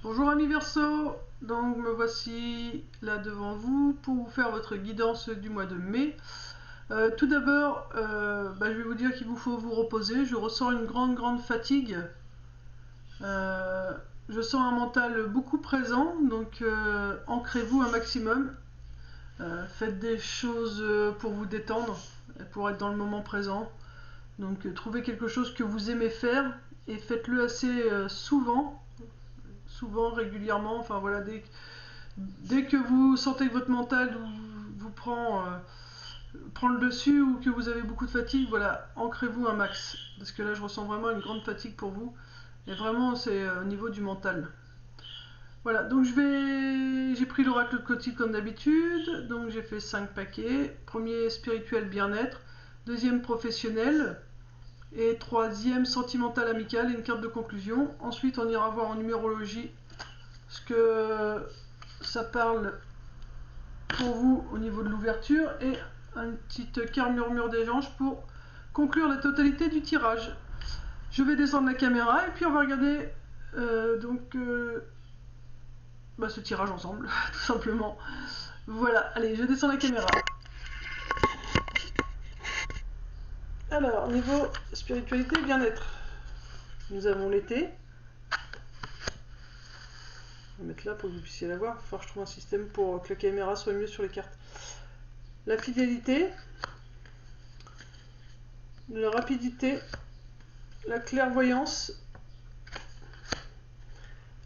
Bonjour amis Verseau, donc me voici là devant vous pour vous faire votre guidance du mois de mai. Tout d'abord, je vais vous dire qu'il vous faut vous reposer. Je ressens une grande fatigue. Euh, je sens un mental beaucoup présent, donc ancrez-vous un maximum. Faites des choses pour vous détendre, pour être dans le moment présent. Donc trouvez quelque chose que vous aimez faire et faites-le assez souvent, régulièrement. Enfin voilà, dès que vous sentez que votre mental vous prend le dessus ou que vous avez beaucoup de fatigue, voilà, ancrez-vous un max. Parce que là, je ressens vraiment une grande fatigue pour vous. Et vraiment, c'est au niveau du mental. Voilà, donc j'ai pris l'oracle de Coty comme d'habitude. Donc j'ai fait 5 paquets. Premier, spirituel bien-être. Deuxième, professionnel. Et troisième, sentimental amical et une carte de conclusion. Ensuite, on ira voir en numérologie ce que ça parle pour vous au niveau de l'ouverture et une petite carte murmure des anges pour conclure la totalité du tirage. Je vais descendre la caméra et puis on va regarder ce tirage ensemble, tout simplement. Voilà, allez, je descends la caméra. Alors, niveau spiritualité, bien-être, nous avons l'été. Je vais mettre là pour que vous puissiez la voir. Il va falloir que je trouve un système pour que la caméra soit mieux sur les cartes. La fidélité, la rapidité, la clairvoyance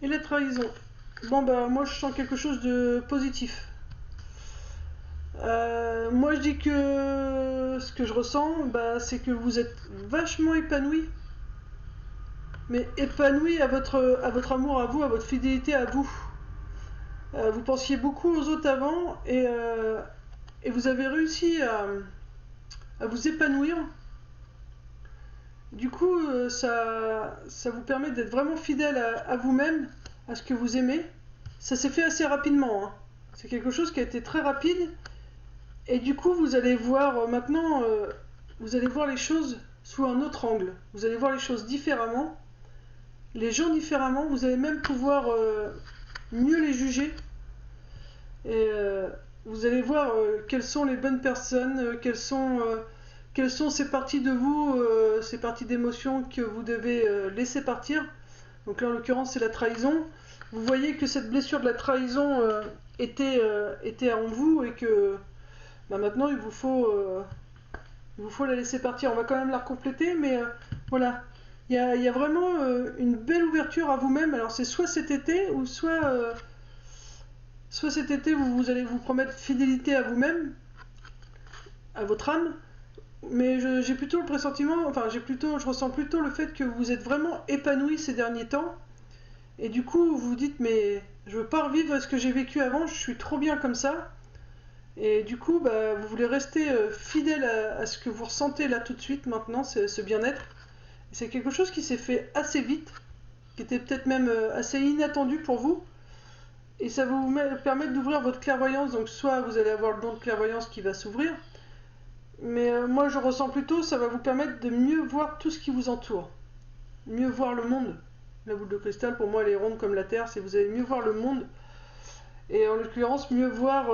et la trahison. Bon bah moi je sens quelque chose de positif. Moi je dis que ce que je ressens, c'est que vous êtes vachement épanoui. Mais épanoui à votre amour à vous, à votre fidélité à vous. Vous pensiez beaucoup aux autres avant et vous avez réussi à vous épanouir. Du coup, ça vous permet d'être vraiment fidèle à vous-même, à ce que vous aimez. Ça s'est fait assez rapidement. Hein. C'est quelque chose qui a été très rapide. Et du coup, vous allez voir maintenant, vous allez voir les choses sous un autre angle. Vous allez voir les choses différemment, les gens différemment. Vous allez même pouvoir mieux les juger. Et vous allez voir quelles sont les bonnes personnes, quelles sont ces parties de vous, ces parties d'émotions que vous devez laisser partir. Donc là, en l'occurrence, c'est la trahison. Vous voyez que cette blessure de la trahison était en vous et que maintenant, il vous faut la laisser partir. On va quand même la compléter, mais voilà. Il y a vraiment une belle ouverture à vous-même. Alors, c'est soit cet été, ou soit cet été, vous allez vous promettre fidélité à vous-même, à votre âme. Mais j'ai plutôt le pressentiment, je ressens plutôt le fait que vous êtes vraiment épanoui ces derniers temps. Et du coup, vous vous dites, mais je veux pas revivre ce que j'ai vécu avant, je suis trop bien comme ça. Et du coup, vous voulez rester fidèle à ce que vous ressentez là tout de suite maintenant, ce bien-être. C'est quelque chose qui s'est fait assez vite, qui était peut-être même assez inattendu pour vous. Et ça va vous permettre d'ouvrir votre clairvoyance. Donc soit vous allez avoir le don de clairvoyance qui va s'ouvrir, mais moi je ressens plutôt ça va vous permettre de mieux voir tout ce qui vous entoure. Mieux voir le monde. La boule de cristal, pour moi, elle est ronde comme la Terre. C'est vous allez mieux voir le monde. Et en l'occurrence, mieux voir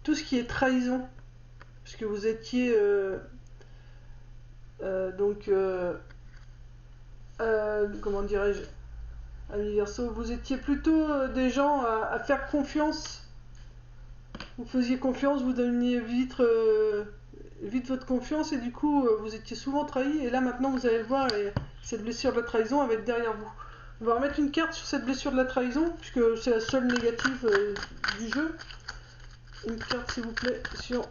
tout ce qui est trahison. Puisque vous étiez comment dirais-je, Amis Verseau, vous étiez plutôt des gens à faire confiance. Vous faisiez confiance, vous donniez vite votre confiance et du coup vous étiez souvent trahi. Et là maintenant vous allez le voir, cette blessure de la trahison va être derrière vous. On va remettre une carte sur cette blessure de la trahison puisque c'est la seule négative du jeu. Une carte s'il vous plaît sur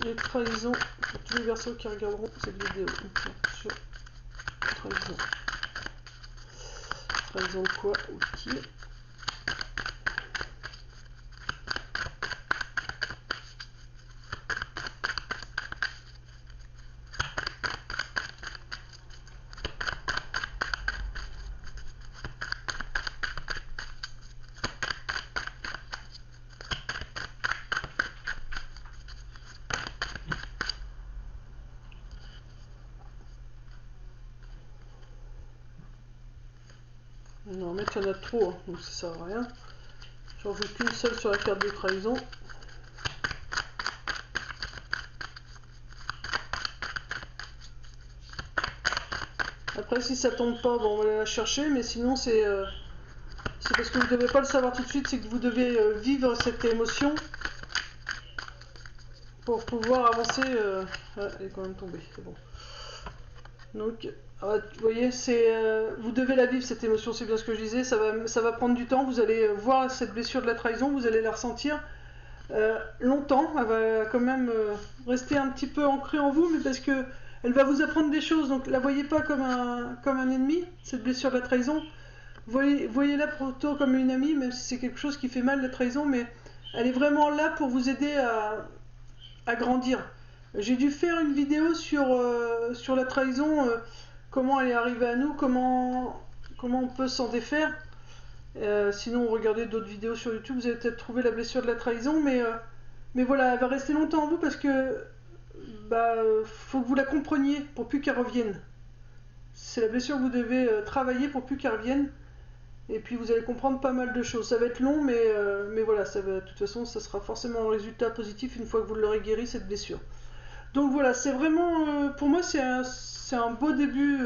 les trahisons pour tous les Verseaux qui regarderont cette vidéo. Une carte sur trahison. Trahison quoi ou qui? Non, remettre, il y en a trop, hein, donc ça sert à rien. J'en veux qu'une seule sur la carte de trahison. Après, si ça tombe pas, bon, on va aller la chercher, mais sinon c'est parce que vous ne devez pas le savoir tout de suite, c'est que vous devez vivre cette émotion pour pouvoir avancer. Ah, elle est quand même tombée, c'est bon. Donc, vous voyez, vous devez la vivre cette émotion, c'est bien ce que je disais, ça va prendre du temps, vous allez voir cette blessure de la trahison, vous allez la ressentir longtemps, elle va quand même rester un petit peu ancrée en vous, mais parce que elle va vous apprendre des choses, donc la voyez pas comme un ennemi, cette blessure de la trahison, voyez-la plutôt comme une amie, même si c'est quelque chose qui fait mal, la trahison, mais elle est vraiment là pour vous aider à grandir. J'ai dû faire une vidéo sur la trahison, comment elle est arrivée à nous, comment on peut s'en défaire. Sinon, regardez d'autres vidéos sur YouTube, vous allez peut-être trouver la blessure de la trahison, mais voilà, elle va rester longtemps en vous parce que faut que vous la compreniez pour plus qu'elle revienne. C'est la blessure que vous devez travailler pour plus qu'elle revienne. Et puis vous allez comprendre pas mal de choses. Ça va être long, mais voilà, de toute façon, ça sera forcément un résultat positif une fois que vous l'aurez guéri, cette blessure. Donc voilà, c'est vraiment, pour moi, c'est un beau début.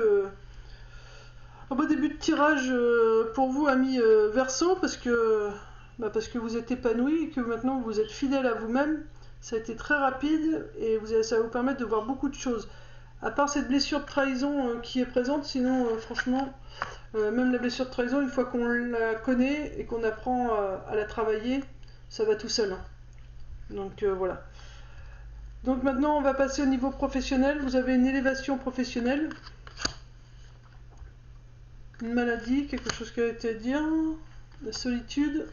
Un beau début de tirage pour vous, amis Verseau, parce que vous êtes épanoui et que maintenant vous êtes fidèle à vous-même. Ça a été très rapide et ça va vous permettre de voir beaucoup de choses. À part cette blessure de trahison qui est présente, sinon, franchement, même la blessure de trahison, une fois qu'on la connaît et qu'on apprend à la travailler, ça va tout seul, hein. Donc voilà. Donc maintenant, on va passer au niveau professionnel. Vous avez une élévation professionnelle. Une maladie, quelque chose qui a été à dire, la solitude,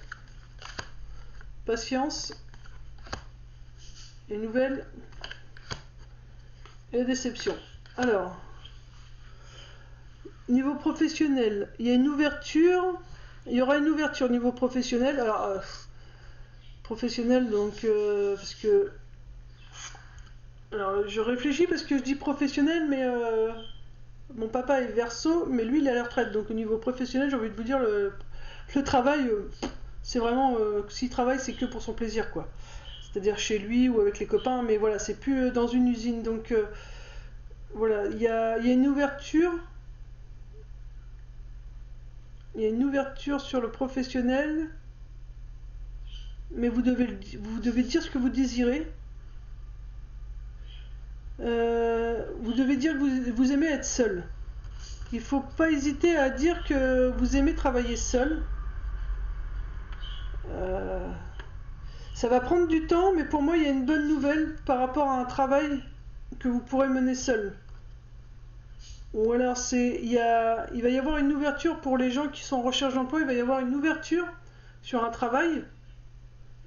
patience, les nouvelles et la déception. Alors, niveau professionnel, il y a une ouverture, il y aura une ouverture niveau professionnel. Alors, professionnel, donc, parce que. Alors, je réfléchis parce que je dis professionnel, mais. Mon papa est Verseau, mais lui il est à la retraite, donc au niveau professionnel, j'ai envie de vous dire, le travail, c'est vraiment, s'il travaille, c'est que pour son plaisir, quoi. C'est-à-dire chez lui ou avec les copains, mais voilà, c'est plus dans une usine. Donc voilà, il y a une ouverture. Il y a une ouverture sur le professionnel, mais vous devez dire ce que vous désirez. Vous devez dire que vous aimez être seul. Il ne faut pas hésiter à dire que vous aimez travailler seul. Ça va prendre du temps, mais pour moi, il y a une bonne nouvelle par rapport à un travail que vous pourrez mener seul. Ou alors, il va y avoir une ouverture pour les gens qui sont en recherche d'emploi, il va y avoir une ouverture sur un travail.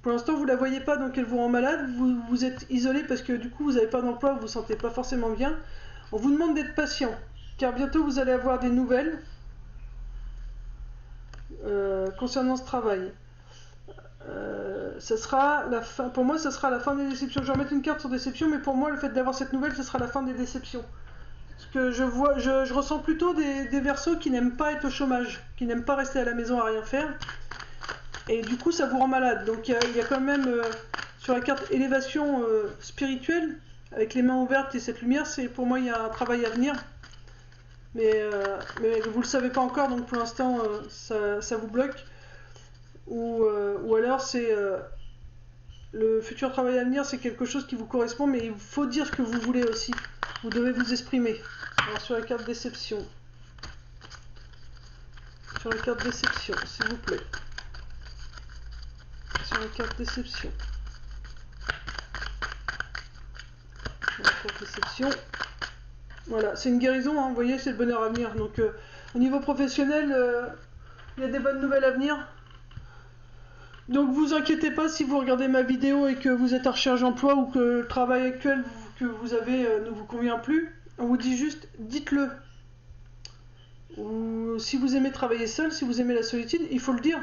Pour l'instant, vous ne la voyez pas, donc elle vous rend malade. Vous êtes isolé parce que du coup, vous n'avez pas d'emploi, vous ne vous sentez pas forcément bien. On vous demande d'être patient, car bientôt, vous allez avoir des nouvelles concernant ce travail. Ça sera la fin, pour moi, ça sera la fin des déceptions. Je vais remettre une carte sur déception, mais pour moi, le fait d'avoir cette nouvelle, ce sera la fin des déceptions. Parce que je ressens plutôt des Verseaux qui n'aiment pas être au chômage, qui n'aiment pas rester à la maison à rien faire. Et du coup, ça vous rend malade. Donc il y a quand même, sur la carte élévation spirituelle, avec les mains ouvertes et cette lumière, pour moi, il y a un travail à venir. Mais vous ne le savez pas encore, donc pour l'instant, ça vous bloque. Ou alors c'est le futur travail à venir, c'est quelque chose qui vous correspond, mais il faut dire ce que vous voulez aussi. Vous devez vous exprimer. Alors sur la carte déception. Sur la carte déception, s'il vous plaît. Sur la carte déception. Sur la carte déception. Voilà, c'est une guérison, hein, vous voyez, c'est le bonheur à venir. Donc au niveau professionnel, il y a des bonnes nouvelles à venir. Donc vous inquiétez pas si vous regardez ma vidéo et que vous êtes en recherche d'emploi ou que le travail actuel que vous avez ne vous convient plus. On vous dit juste, dites-le. Ou si vous aimez travailler seul, si vous aimez la solitude, il faut le dire.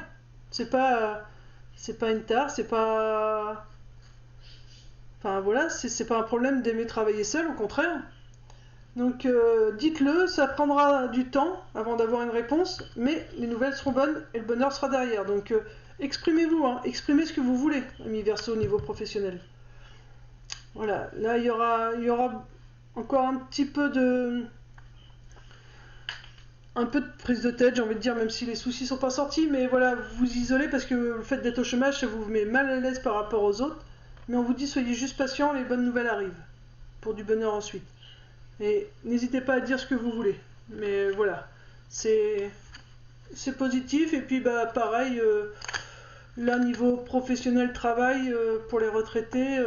C'est pas une tare, c'est pas... Enfin voilà, c'est pas un problème d'aimer travailler seul, au contraire. Donc dites-le, ça prendra du temps avant d'avoir une réponse, mais les nouvelles seront bonnes et le bonheur sera derrière. Donc exprimez-vous, hein, exprimez ce que vous voulez, ami Verseau, au niveau professionnel. Voilà, là il y aura encore un peu de prise de tête, j'ai envie de dire, même si les soucis sont pas sortis, mais voilà, vous vous isolez parce que le fait d'être au chômage, ça vous met mal à l'aise par rapport aux autres. Mais on vous dit, soyez juste patient, les bonnes nouvelles arrivent, pour du bonheur ensuite. Et n'hésitez pas à dire ce que vous voulez. Mais voilà, c'est positif. Et puis bah pareil, là niveau professionnel travail, pour les retraités,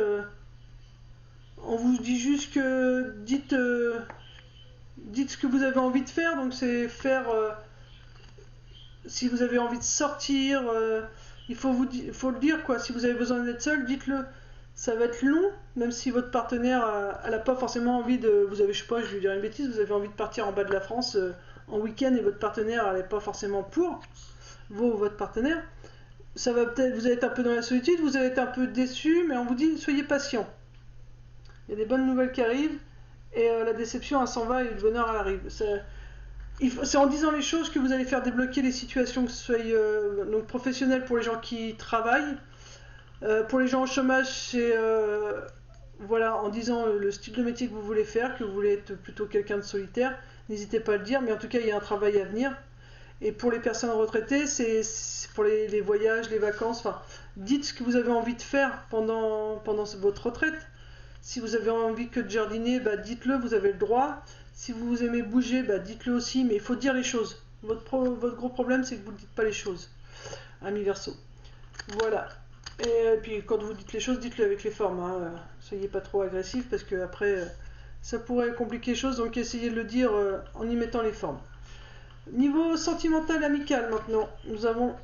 on vous dit juste que dites ce que vous avez envie de faire. Donc c'est faire, si vous avez envie de sortir, il faut le dire quoi. Si vous avez besoin d'être seul, dites-le. Ça va être long, même si votre partenaire elle n'a pas forcément envie de... Vous avez, je sais pas, je vais lui dire une bêtise, vous avez envie de partir en bas de la France en week-end et votre partenaire elle n'est pas forcément pour, vous ou votre partenaire. Ça va peut-être, vous allez être un peu dans la solitude, vous allez être un peu déçu, mais on vous dit soyez patient. Il y a des bonnes nouvelles qui arrivent et la déception elle s'en va et le bonheur elle arrive. C'est en disant les choses que vous allez faire débloquer les situations, que ce soit donc professionnelles pour les gens qui travaillent. Pour les gens au chômage, c'est voilà, en disant le style de métier que vous voulez faire, que vous voulez être plutôt quelqu'un de solitaire, n'hésitez pas à le dire, mais en tout cas il y a un travail à venir. Et pour les personnes retraitées, c'est pour les voyages, les vacances, enfin, dites ce que vous avez envie de faire pendant votre retraite. Si vous avez envie que de jardiner, bah, dites-le, vous avez le droit. Si vous aimez bouger, bah, dites-le aussi, mais il faut dire les choses. Votre gros problème, c'est que vous ne dites pas les choses, ami Verseau. Voilà. Et puis quand vous dites les choses, dites-le avec les formes. Hein. Soyez pas trop agressif parce que après ça pourrait compliquer les choses. Donc essayez de le dire en y mettant les formes. Niveau sentimental amical maintenant, nous avons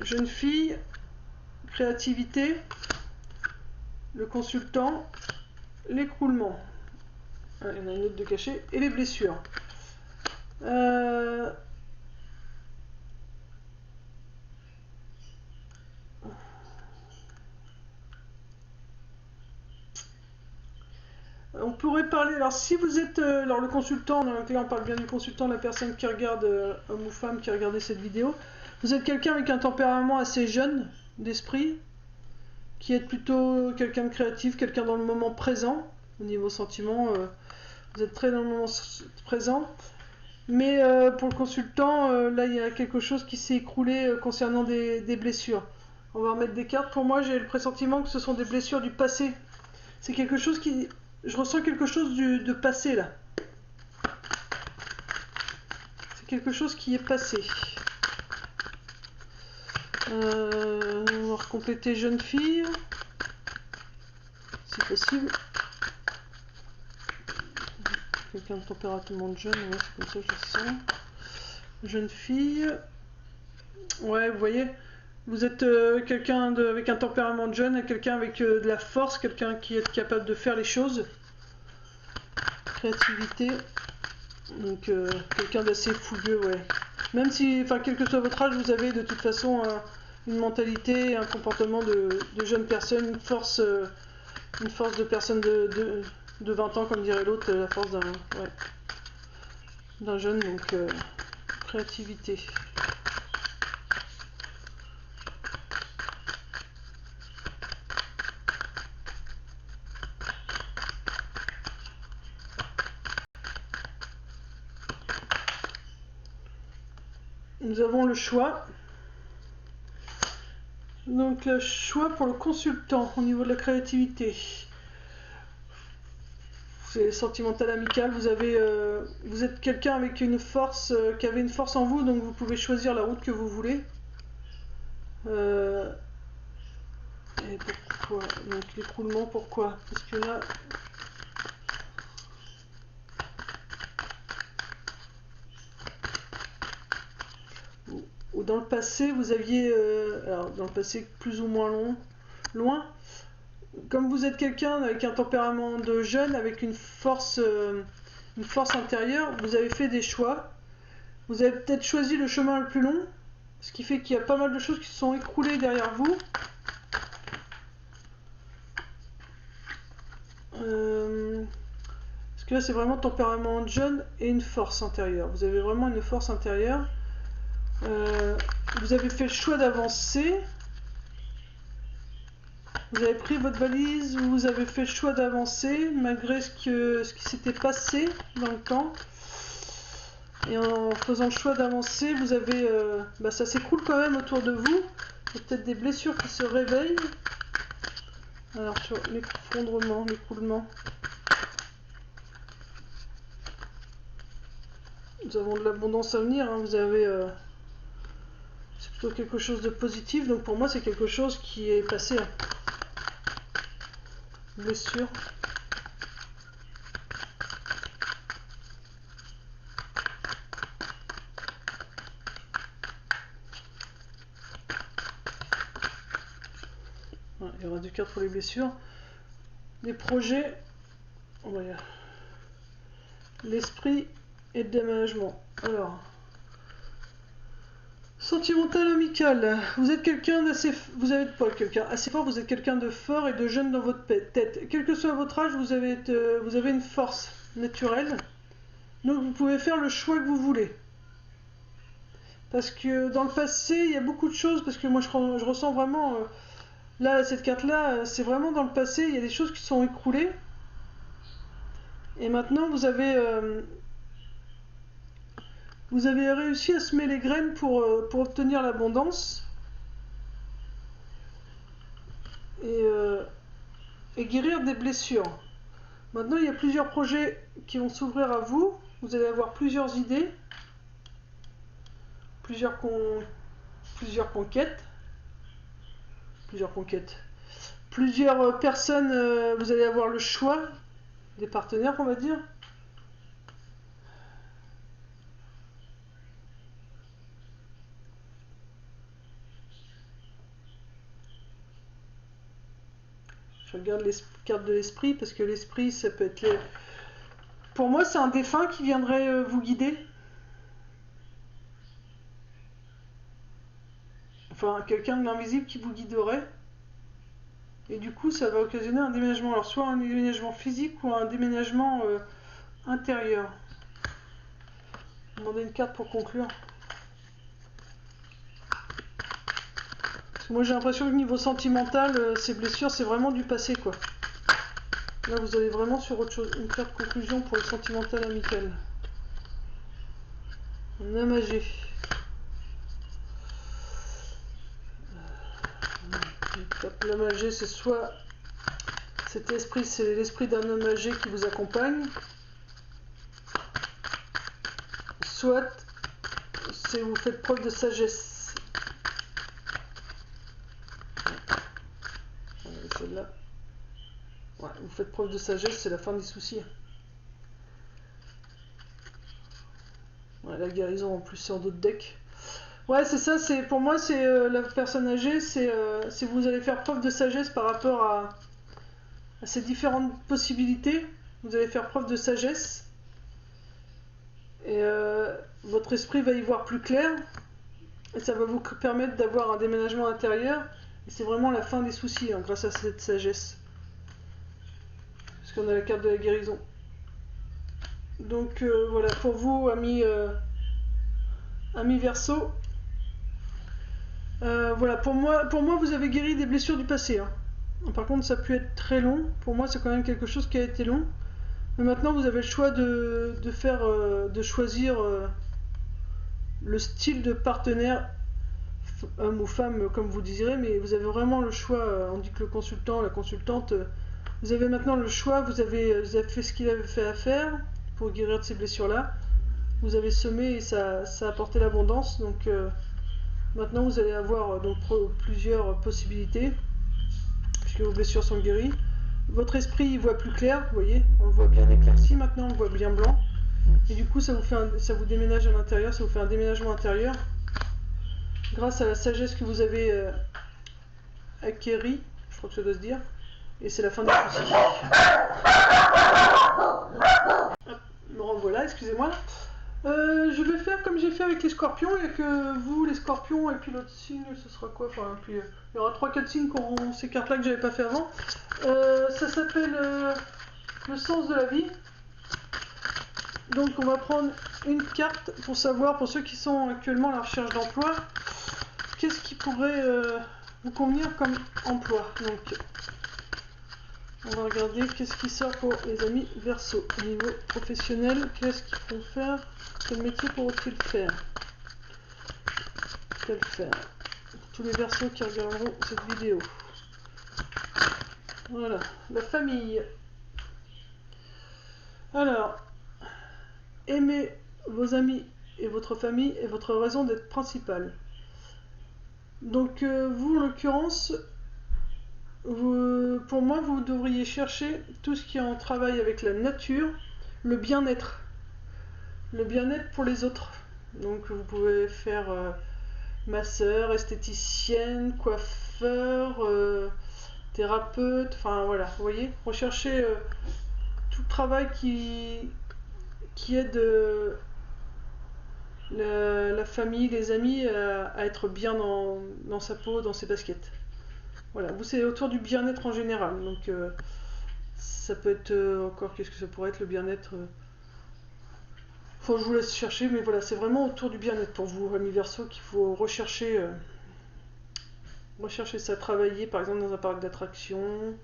jeune fille, créativité, le consultant, l'écroulement. Il y en a une autre de cachet et les blessures. On pourrait parler, alors si vous êtes, alors le consultant, donc là on parle bien du consultant, la personne qui regarde, homme ou femme qui a regardé cette vidéo, vous êtes quelqu'un avec un tempérament assez jeune d'esprit, qui est plutôt quelqu'un de créatif, quelqu'un dans le moment présent, au niveau sentiment, vous êtes très dans le moment présent, mais pour le consultant, là il y a quelque chose qui s'est écroulé concernant des blessures. On va remettre des cartes, pour moi j'ai le pressentiment que ce sont des blessures du passé, c'est quelque chose qui... Je ressens quelque chose de passé là. C'est quelque chose qui est passé. On va compléter jeune fille. Si possible. Quelqu'un de tempérament jeune, ouais, c'est comme ça que je sens. Jeune fille. Ouais, vous voyez. Vous êtes quelqu'un avec un tempérament de jeune, quelqu'un avec de la force, quelqu'un qui est capable de faire les choses. Créativité. Donc quelqu'un d'assez fougueux, ouais. Même si, enfin, quel que soit votre âge, vous avez de toute façon une mentalité, un comportement de jeune personne, une force de personne de 20 ans, comme dirait l'autre, la force d'un jeune, donc créativité. Nous avons le choix. Donc le choix pour le consultant au niveau de la créativité. C'est sentimental amical, vous êtes quelqu'un avec une force, qui avait une force en vous, donc vous pouvez choisir la route que vous voulez. Et pourquoi? Donc l'écroulement, pourquoi? Parce que là... Ou dans le passé, vous aviez... alors dans le passé plus ou moins loin, comme vous êtes quelqu'un avec un tempérament de jeune, avec une force intérieure, vous avez fait des choix. Vous avez peut-être choisi le chemin le plus long, ce qui fait qu'il y a pas mal de choses qui se sont écroulées derrière vous. Parce que là, c'est vraiment tempérament John et une force intérieure. Vous avez vraiment une force intérieure. Vous avez fait le choix d'avancer. Vous avez pris votre valise, vous avez fait le choix d'avancer malgré ce qui s'était passé dans le temps. Et en faisant le choix d'avancer, vous avez, ça s'écroule quand même autour de vous. Il y a peut-être des blessures qui se réveillent. Alors sur l'effondrement, l'écroulement. Nous avons de l'abondance à venir. Hein. Vous avez, c'est plutôt quelque chose de positif. Donc pour moi, c'est quelque chose qui est passé. Hein. Blessure. Ouais, il y aura du 4 pour les blessures. Des projets. On va dire. L'esprit et le déménagement. Alors. Sentimental amical. Vous êtes quelqu'un d'assez. Vous n'êtes pas quelqu'un assez fort, vous êtes quelqu'un de fort et de jeune dans votre tête. Quel que soit votre âge, vous avez une force naturelle. Donc vous pouvez faire le choix que vous voulez. Parce que dans le passé, il y a beaucoup de choses, parce que moi je ressens vraiment. Là, cette carte-là, c'est vraiment dans le passé, il y a des choses qui sont écroulées. Et maintenant, vous avez réussi à semer les graines pour obtenir l'abondance. Et guérir des blessures. Maintenant, il y a plusieurs projets qui vont s'ouvrir à vous. Vous allez avoir plusieurs idées. Plusieurs conquêtes. Plusieurs personnes, vous allez avoir le choix des partenaires, on va dire. Je regarde les cartes de l'esprit, parce que l'esprit, ça peut être... Pour moi, c'est un défunt qui viendrait vous guider. Enfin, quelqu'un de l'invisible qui vous guiderait. Et du coup, ça va occasionner un déménagement. Alors, soit un déménagement physique ou un déménagement intérieur. Demandez une carte pour conclure. Parce que moi, j'ai l'impression que niveau sentimental, ces blessures, c'est vraiment du passé, quoi. Là, vous allez vraiment sur autre chose. Une carte de conclusion pour le sentimental amical. Namagé. Namagé, c'est soit cet esprit, c'est l'esprit d'un homme âgé qui vous accompagne, soit c'est vous faites preuve de sagesse. Celle-là. Ouais, vous faites preuve de sagesse, c'est la fin des soucis. Ouais, la guérison en plus c'est en d'autres decks. Ouais, c'est ça, c'est pour moi c'est la personne âgée, c'est vous allez faire preuve de sagesse par rapport à ces différentes possibilités. Vous allez faire preuve de sagesse. Et votre esprit va y voir plus clair. Et ça va vous permettre d'avoir un déménagement intérieur. Et c'est vraiment la fin des soucis hein, grâce à cette sagesse. Parce qu'on a la carte de la guérison. Donc voilà, pour vous, amis Verseau. Voilà, pour moi, vous avez guéri des blessures du passé. Hein. Par contre, ça a pu être très long. Pour moi, c'est quand même quelque chose qui a été long. Mais maintenant, vous avez le choix de choisir le style de partenaire, homme ou femme, comme vous désirez. Mais vous avez vraiment le choix. On dit que le consultant, la consultante, vous avez maintenant le choix. Vous avez fait ce qu'il avait fait à faire pour guérir de ces blessures-là. Vous avez semé et ça a apporté l'abondance. Donc maintenant, vous allez avoir plusieurs possibilités. Puisque vos blessures sont guéries. Votre esprit il voit plus clair, vous voyez, on le voit bien éclairci maintenant, on le voit bien blanc. Et du coup, ça vous déménage à l'intérieur, ça vous fait un déménagement intérieur. Grâce à la sagesse que vous avez acquérie, je crois que ça doit se dire. Et c'est la fin des soucis. Hop, me revoilà, excusez-moi. Je vais faire comme j'ai fait avec les scorpions, et que vous, les scorpions, et puis l'autre signe, ce sera quoi? Enfin, puis il y aura 3-4 signes qui auront ces cartes-là que j'avais pas fait avant. Ça s'appelle le sens de la vie. Donc on va prendre une carte pour savoir, pour ceux qui sont actuellement à la recherche d'emploi, qu'est-ce qui pourrait vous convenir comme emploi. Donc on va regarder qu'est-ce qui sort pour les amis Verseau. Au niveau professionnel, qu'est-ce qu'ils vont faire? Quel métier pourront-ils faire? Quel faire? Pour tous les Verseaux qui regarderont cette vidéo. Voilà, la famille. Alors, aimer vos amis et votre famille est votre raison d'être principale. Donc vous, en l'occurrence, pour moi, vous devriez chercher tout ce qui est en travail avec la nature, le bien-être. Le bien-être pour les autres. Donc vous pouvez faire masseur, esthéticienne, coiffeur, thérapeute, enfin voilà, vous voyez, recherchez tout travail qui aide la famille, les amis à être bien dans sa peau, dans ses baskets. Voilà, vous c'est autour du bien-être en général, donc ça peut être encore, qu'est-ce que ça pourrait être le bien-être Faut que je vous laisse chercher, mais voilà, c'est vraiment autour du bien-être pour vous, amis Verseau, qu'il faut rechercher ça, travailler par exemple dans un parc d'attractions.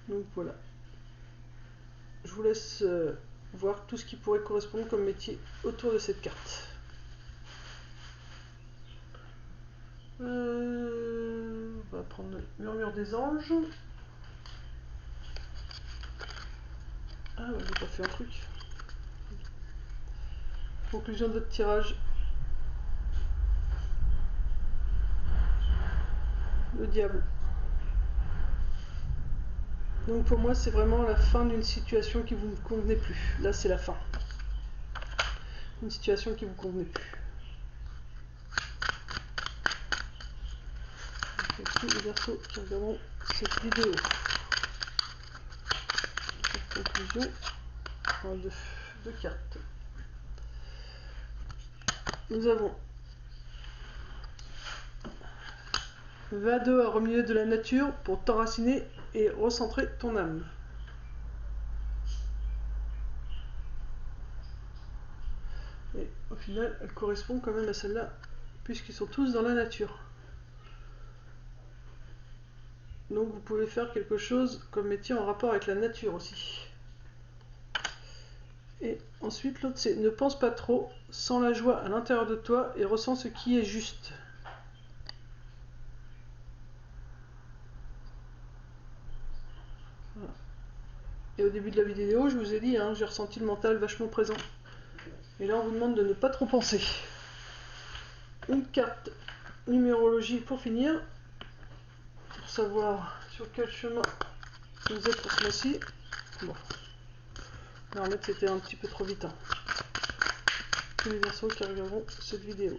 Donc voilà. Je vous laisse voir tout ce qui pourrait correspondre comme métier autour de cette carte. On va prendre le murmure des anges. Ah, ouais, j'ai pas fait un truc. Conclusion de votre tirage. Le diable. Donc pour moi, c'est vraiment la fin d'une situation qui vous ne convenait plus. Là, c'est la fin. Une situation qui vous convenait plus. Donc, tous les Verseaux qui regarderont cette vidéo. Conclusion de cartes. Nous avons va dehors au milieu de la nature pour t'enraciner et recentrer ton âme. Et au final, elle correspond quand même à celle-là, puisqu'ils sont tous dans la nature. Donc vous pouvez faire quelque chose comme métier en rapport avec la nature aussi. Et ensuite, l'autre c'est ne pense pas trop, sens la joie à l'intérieur de toi et ressens ce qui est juste. Voilà. Et au début de la vidéo, je vous ai dit, j'ai ressenti le mental vachement présent. Et là, on vous demande de ne pas trop penser. Une carte numérologie pour finir, pour savoir sur quel chemin vous êtes pour ce mois-ci. Bon, là, en fait, c'était un petit peu trop vite. Tous les Verseaux qui regarderont cette vidéo.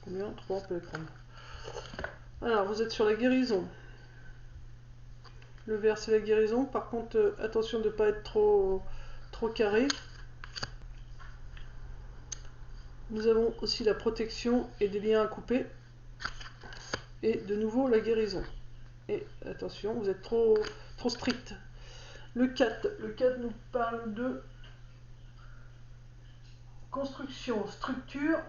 Combien? 3, on peut les prendre. Alors, vous êtes sur la guérison. Le vert, c'est la guérison. Par contre, attention de ne pas être trop carré. Nous avons aussi la protection et des liens à couper. Et de nouveau, la guérison. Et attention, vous êtes trop strict. Le 4 nous parle de construction, structure.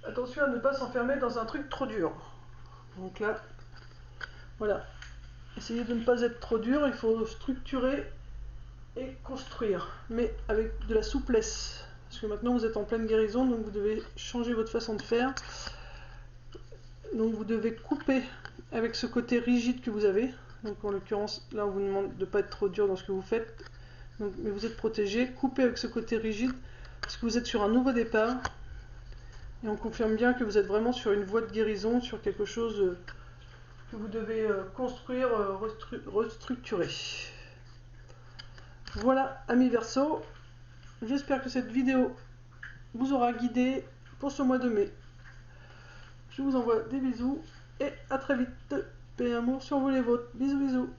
Attention à ne pas s'enfermer dans un truc trop dur. Donc là, voilà. Essayez de ne pas être trop dur, il faut structurer et construire, mais avec de la souplesse. Parce que maintenant vous êtes en pleine guérison, donc vous devez changer votre façon de faire. Donc vous devez couper avec ce côté rigide que vous avez. Donc en l'occurrence, là on vous demande de ne pas être trop dur dans ce que vous faites. Donc, mais vous êtes protégé. Coupez avec ce côté rigide, parce que vous êtes sur un nouveau départ. Et on confirme bien que vous êtes vraiment sur une voie de guérison, sur quelque chose que vous devez construire, restructurer. Voilà, amis Verseau, j'espère que cette vidéo vous aura guidé pour ce mois de mai. Je vous envoie des bisous et à très vite. Paix et amour sur vous les vôtres. Bisous bisous.